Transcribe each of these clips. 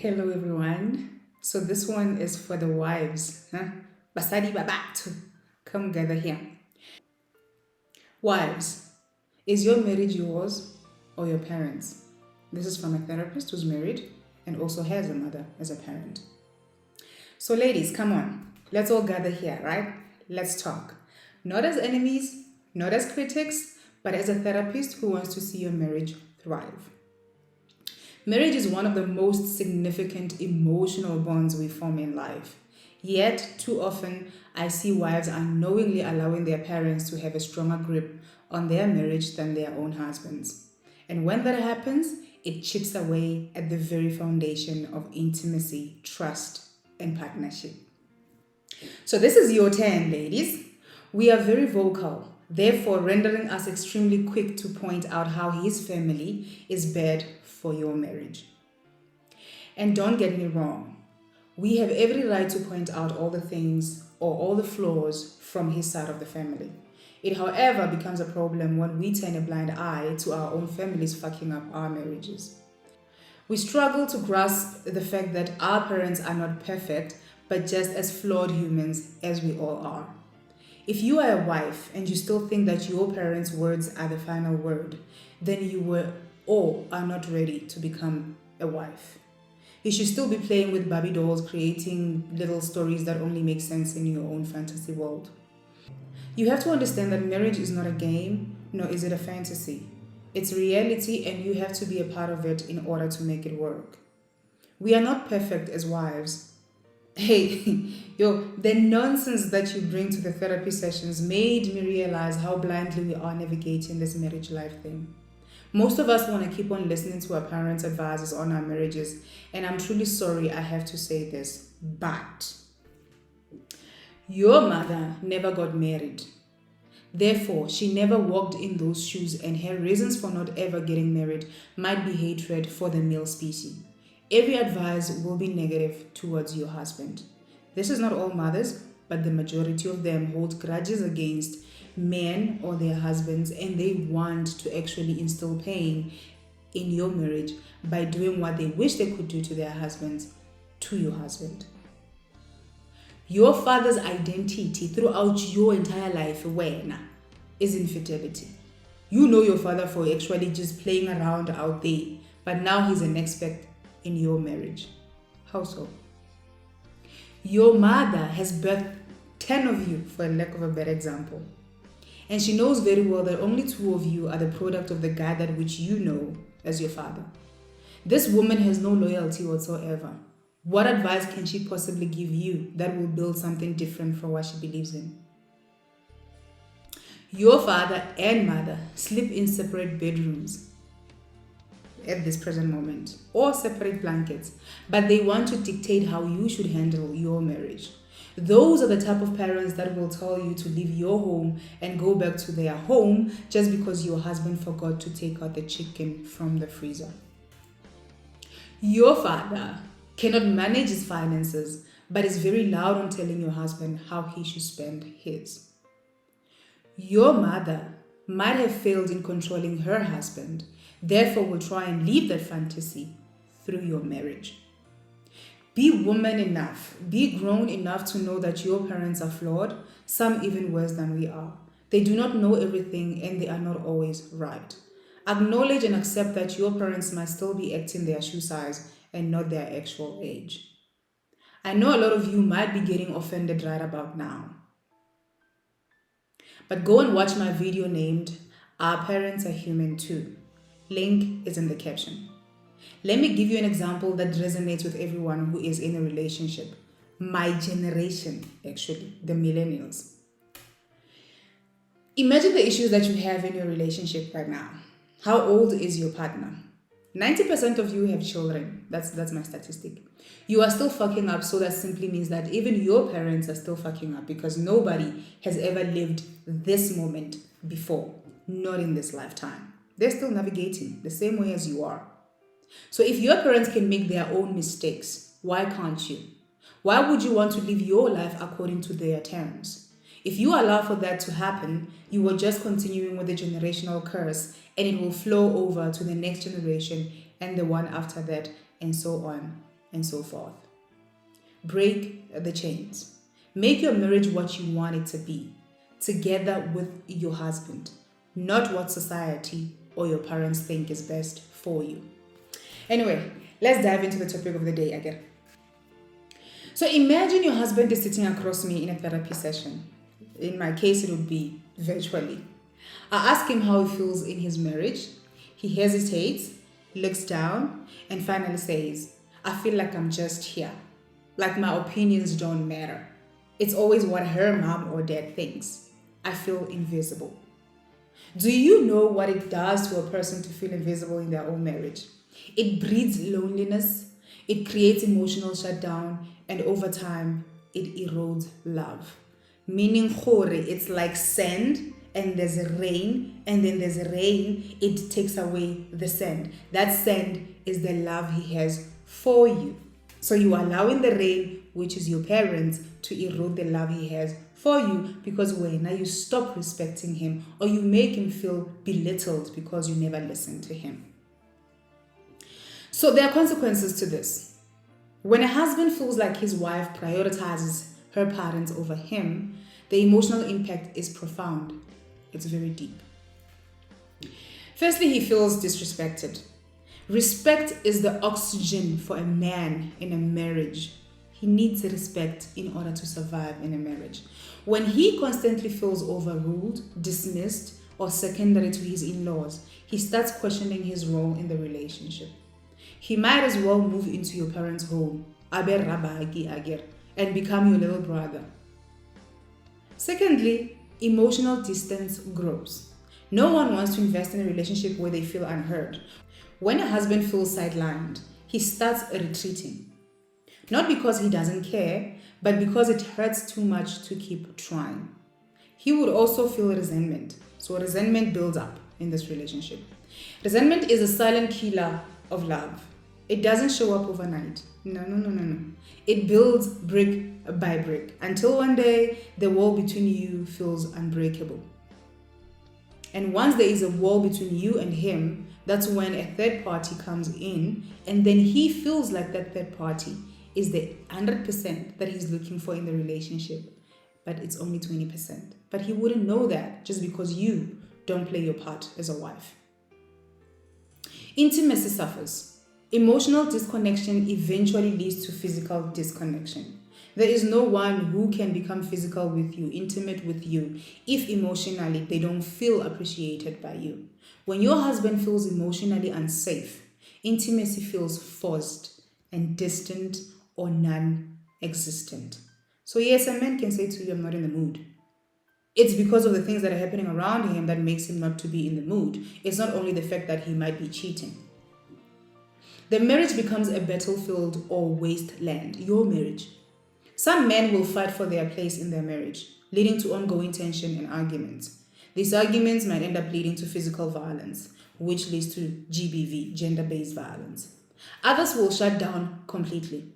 Hello everyone. So this one is for the wives. Huh? Basadi babatu. Come gather here. Wives, is your marriage yours or your parents? This is from a therapist who's married and also has a mother as a parent. So ladies, come on. Let's all gather here, right? Let's talk. Not as enemies, not as critics, but as a therapist who wants to see your marriage thrive. Marriage is one of the most significant emotional bonds we form in life. Yet, too often, I see wives unknowingly allowing their parents to have a stronger grip on their marriage than their own husbands. And when that happens, it chips away at the very foundation of intimacy, trust, and partnership. So, this is your turn, ladies. We are very vocal, therefore, rendering us extremely quick to point out how his family is bad for your marriage. And don't get me wrong, we have every right to point out all the things or all the flaws from his side of the family. It, however, becomes a problem when we turn a blind eye to our own families fucking up our marriages. We struggle to grasp the fact that our parents are not perfect, but just as flawed humans as we all are. If you are a wife and you still think that your parents' words are the final word, then you were or are not ready to become a wife. You should still be playing with Barbie dolls, creating little stories that only make sense in your own fantasy world. You have to understand that marriage is not a game, nor is it a fantasy. It's reality, and you have to be a part of it in order to make it work. We are not perfect as wives. Hey, the nonsense that you bring to the therapy sessions made me realize how blindly we are navigating this marriage life thing. Most of us want to keep on listening to our parents' advices on our marriages, and I'm truly sorry I have to say this, but your mother never got married. Therefore, she never walked in those shoes, and her reasons for not ever getting married might be hatred for the male species. Every advice will be negative towards your husband. This is not all mothers, but the majority of them hold grudges against men or their husbands, and they want to actually instill pain in your marriage by doing what they wish they could do to their husbands to your husband. Your father's identity throughout your entire life is infidelity. You know your father for actually just playing around out there, but now he's an expert in your marriage. How so? Your mother has birthed 10 of you, for lack of a better example. And she knows very well that only 2 of you are the product of the guy that which you know as your father. This woman has no loyalty whatsoever. What advice can she possibly give you that will build something different from what she believes in? Your father and mother sleep in separate bedrooms at this present moment, or separate blankets, but they want to dictate how you should handle your marriage. Those are the type of parents that will tell you to leave your home and go back to their home just because your husband forgot to take out the chicken from the freezer. Your father cannot manage his finances, but is very loud on telling your husband how he should spend his. Your mother might have failed in controlling her husband, therefore will try and leave that fantasy through your marriage. Be woman enough, be grown enough to know that your parents are flawed, some even worse than we are. They do not know everything and they are not always right. Acknowledge and accept that your parents might still be acting their shoe size and not their actual age. I know a lot of you might be getting offended right about now. But go and watch my video named Our Parents Are Human Too. Link is in the caption. Let me give you an example that resonates with everyone who is in a relationship. My generation, actually, the millennials. Imagine the issues that you have in your relationship right now. How old is your partner? 90% of you have children. That's my statistic. You are still fucking up, so that simply means that even your parents are still fucking up because nobody has ever lived this moment before, not in this lifetime. They're still navigating the same way as you are. So if your parents can make their own mistakes, why can't you? Why would you want to live your life according to their terms? If you allow for that to happen, you are just continuing with the generational curse, and it will flow over to the next generation and the one after that, and so on and so forth. Break the chains. Make your marriage what you want it to be, together with your husband, not what society or your parents think is best for you. Anyway, let's dive into the topic of the day again. So imagine your husband is sitting across me in a therapy session. In my case, it would be virtually. I ask him how he feels in his marriage. He hesitates, looks down, and finally says, I feel like I'm just here. Like my opinions don't matter. It's always what her mom or dad thinks. I feel invisible. Do you know what it does to a person to feel invisible in their own marriage? It breeds loneliness, it creates emotional shutdown, and over time, it erodes love. Meaning, it's like sand, and there's a rain, and then there's a rain, it takes away the sand. That sand is the love he has for you. So you are allowing the rain, which is your parents, to erode the love he has for you, because when you stop respecting him or you make him feel belittled because you never listen to him. So there are consequences to this. When a husband feels like his wife prioritizes her parents over him, the emotional impact is profound. It's very deep. Firstly, he feels disrespected. Respect is the oxygen for a man in a marriage. He needs respect in order to survive in a marriage. When he constantly feels overruled, dismissed, or secondary to his in-laws, he starts questioning his role in the relationship. He might as well move into your parents' home, and become your little brother. Secondly, emotional distance grows. No one wants to invest in a relationship where they feel unheard. When a husband feels sidelined, he starts retreating. Not because he doesn't care, but because it hurts too much to keep trying. He would also feel resentment. So resentment builds up in this relationship. Resentment is a silent killer of love. It doesn't show up overnight. No. It builds brick by brick until one day the wall between you feels unbreakable. And once there is a wall between you and him, that's when a third party comes in, and then he feels like that third party is the 100% that he's looking for in the relationship, but it's only 20%. But he wouldn't know that just because you don't play your part as a wife. Intimacy suffers. Emotional disconnection eventually leads to physical disconnection. There is no one who can become physical with you, intimate with you, if emotionally they don't feel appreciated by you. When your husband feels emotionally unsafe, intimacy feels forced and distant or non-existent. So yes, a man can say to you, I'm not in the mood. It's because of the things that are happening around him that makes him not to be in the mood. It's not only the fact that he might be cheating. The marriage becomes a battlefield or wasteland, your marriage. Some men will fight for their place in their marriage, leading to ongoing tension and arguments. These arguments might end up leading to physical violence, which leads to GBV, gender-based violence. Others will shut down completely,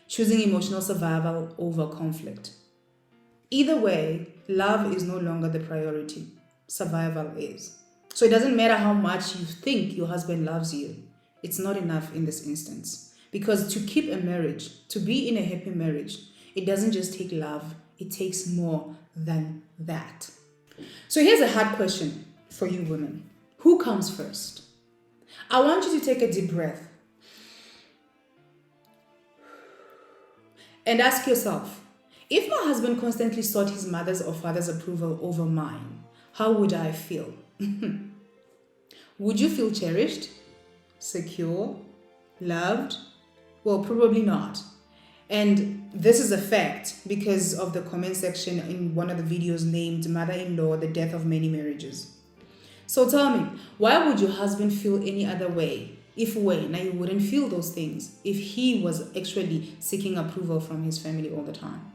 choosing emotional survival over conflict. Either way, love is no longer the priority. Survival is. So it doesn't matter how much you think your husband loves you. It's not enough in this instance. Because to keep a marriage, to be in a happy marriage, it doesn't just take love, it takes more than that. So here's a hard question for you women. Who comes first? I want you to take a deep breath and ask yourself, if my husband constantly sought his mother's or father's approval over mine, how would I feel? Would you feel cherished, secure, loved? Well, probably not. And this is a fact because of the comment section in one of the videos named Mother-in-Law, the Death of Many Marriages. So tell me, why would your husband feel any other way if you wouldn't feel those things if he was actually seeking approval from his family all the time?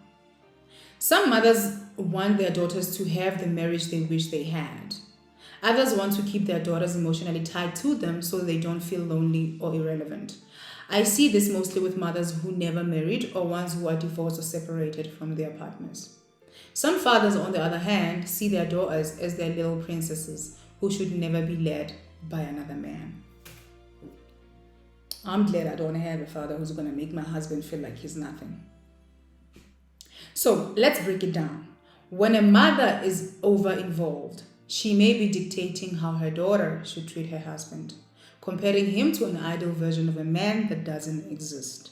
Some mothers want their daughters to have the marriage they wish they had. Others want to keep their daughters emotionally tied to them so they don't feel lonely or irrelevant. I see this mostly with mothers who never married or ones who are divorced or separated from their partners. Some fathers, on the other hand, see their daughters as their little princesses who should never be led by another man. I'm glad I don't have a father who's going to make my husband feel like he's nothing. So let's break it down. When a mother is over involved, she may be dictating how her daughter should treat her husband, comparing him to an ideal version of a man that doesn't exist.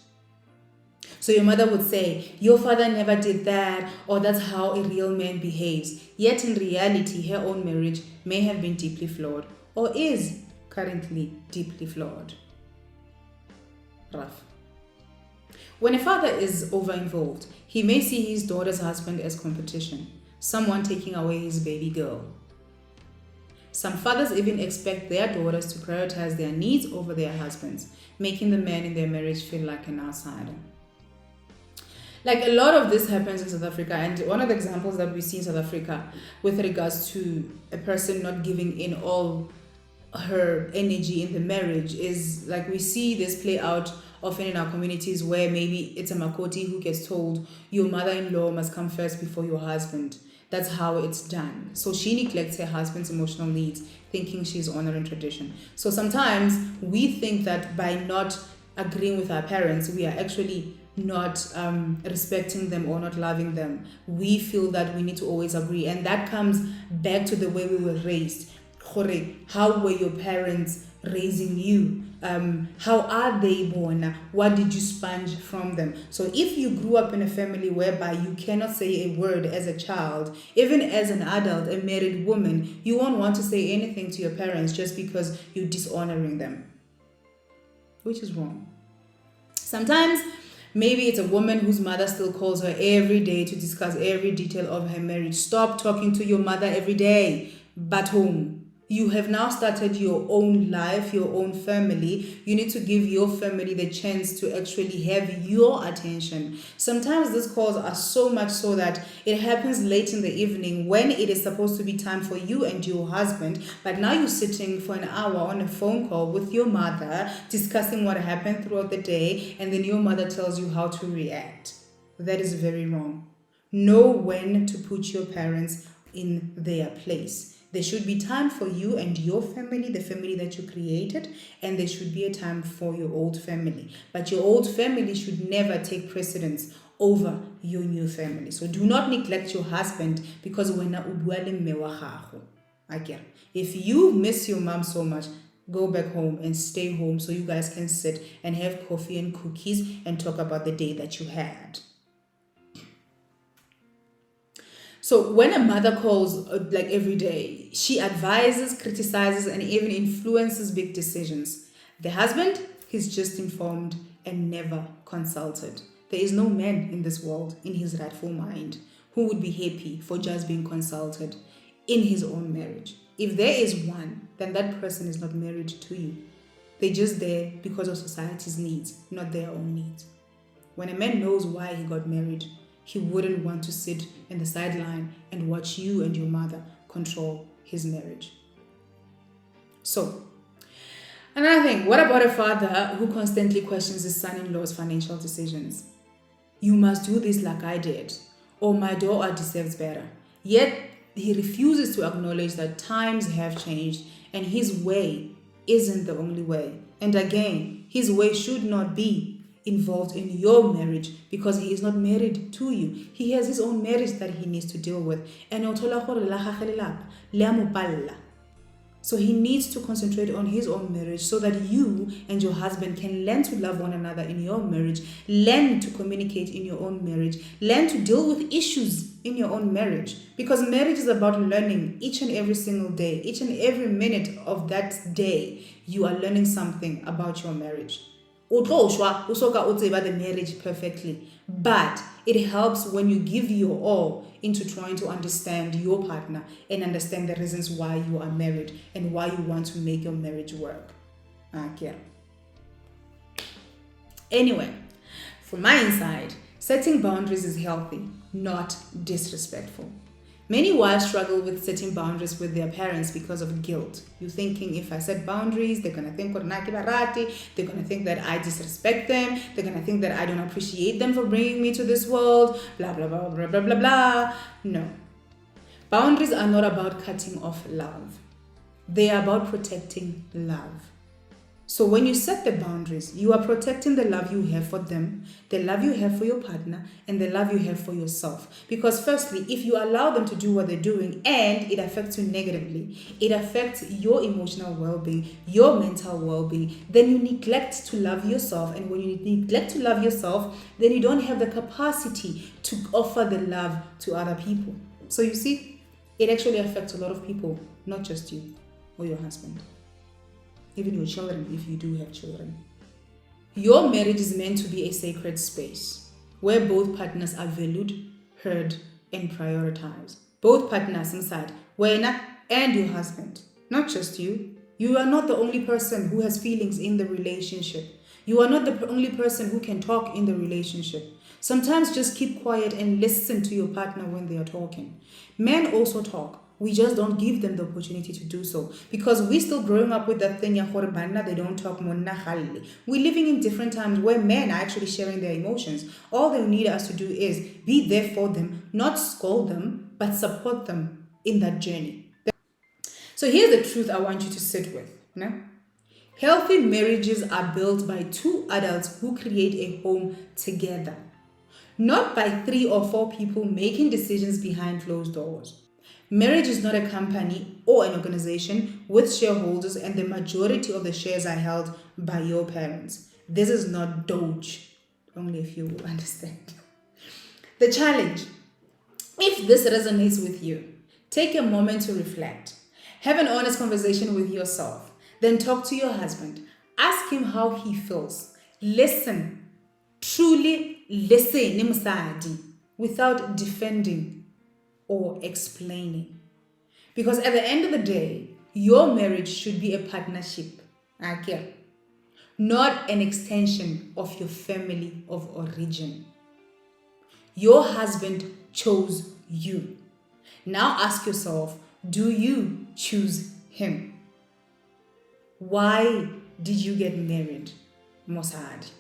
So your mother would say, your father never did that, or that's how a real man behaves. Yet in reality, her own marriage may have been deeply flawed, or is currently deeply flawed. Rough. When a father is over-involved, he may see his daughter's husband as competition, someone taking away his baby girl. Some fathers even expect their daughters to prioritize their needs over their husbands, making the man in their marriage feel like an outsider. Like, a lot of this happens in South Africa, and one of the examples that we see in South Africa with regards to a person not giving in all her energy in the marriage is, like, we see this play out often in our communities where maybe it's a makoti who gets told your mother-in-law must come first before your husband. That's how it's done. So she neglects her husband's emotional needs, thinking she's honoring tradition. So sometimes we think that by not agreeing with our parents, we are actually not respecting them or not loving them. We feel that we need to always agree, and that comes back to the way we were raised. How were your parents raising you? How are they born? What did you sponge from them? So if you grew up in a family whereby you cannot say a word as a child, even as an adult, a married woman, you won't want to say anything to your parents just because you're dishonoring them, which is wrong. Sometimes maybe it's a woman whose mother still calls her every day to discuss every detail of her marriage. Stop talking to your mother every day. But home. You have now started your own life, your own family. You need to give your family the chance to actually have your attention. Sometimes these calls are so much so that it happens late in the evening when it is supposed to be time for you and your husband. But now you're sitting for an hour on a phone call with your mother, discussing what happened throughout the day, and then your mother tells you how to react. That is very wrong. Know when to put your parents in their place. There should be time for you and your family, the family that you created, and there should be a time for your old family. But your old family should never take precedence over your new family. So do not neglect your husband because if you miss your mom so much, go back home and stay home so you guys can sit and have coffee and cookies and talk about the day that you had. So when a mother calls like every day, she advises, criticizes, and even influences big decisions. The husband, he's just informed and never consulted. There is no man in this world in his rightful mind who would be happy for just being consulted in his own marriage. If there is one, then that person is not married to you. They're just there because of society's needs, not their own needs. When a man knows why he got married, he wouldn't want to sit in the sideline and watch you and your mother control his marriage. So, another thing, what about a father who constantly questions his son-in-law's financial decisions? You must do this like I did, or my daughter deserves better. Yet, he refuses to acknowledge that times have changed and his way isn't the only way. And again, his way should not be involved in your marriage because he is not married to you. He has his own marriage that he needs to deal with. And so he needs to concentrate on his own marriage so that you and your husband can learn to love one another in your marriage, learn to communicate in your own marriage, learn to deal with issues in your own marriage. Because marriage is about learning each and every single day, each and every minute of that day, you are learning something about your marriage. The marriage perfectly, but it helps when you give your all into trying to understand your partner and understand the reasons why you are married and why you want to make your marriage work. Okay. Anyway, from my inside, setting boundaries is healthy, not disrespectful. Many wives struggle with setting boundaries with their parents because of guilt. You're thinking, if I set boundaries, they're going to think they're going to think that I disrespect them, they're going to think that I don't appreciate them for bringing me to this world, blah, blah, blah, blah, blah, blah, blah. No. Boundaries are not about cutting off love. They are about protecting love. So when you set the boundaries, you are protecting the love you have for them, the love you have for your partner, and the love you have for yourself. Because firstly, if you allow them to do what they're doing and it affects you negatively, it affects your emotional well-being, your mental well-being, then you neglect to love yourself. And when you neglect to love yourself, then you don't have the capacity to offer the love to other people. So you see, it actually affects a lot of people, not just you or your husband. Even your children, if you do have children. Your marriage is meant to be a sacred space where both partners are valued, heard, and prioritized. Both partners inside, Wena and your husband, not just you. You are not the only person who has feelings in the relationship. You are not the only person who can talk in the relationship. Sometimes just keep quiet and listen to your partner when they are talking. Men also talk. We just don't give them the opportunity to do so because we're still growing up with that thing, they don't talk. We're living in different times where men are actually sharing their emotions. All they need us to do is be there for them, not scold them, but support them in that journey. So here's the truth I want you to sit with. Healthy marriages are built by two adults who create a home together, not by 3 or 4 people making decisions behind closed doors. Marriage is not a company or an organization with shareholders and the majority of the shares are held by your parents. This is not Doge. Only if you will understand. The challenge. If this resonates with you, take a moment to reflect. Have an honest conversation with yourself. Then talk to your husband. Ask him how he feels. Listen. Truly listen, without defending or explaining. Because at the end of the day, your marriage should be a partnership, not an extension of your family of origin. Your husband chose you. Now ask yourself, do you choose him? Why did you get married, Mossad?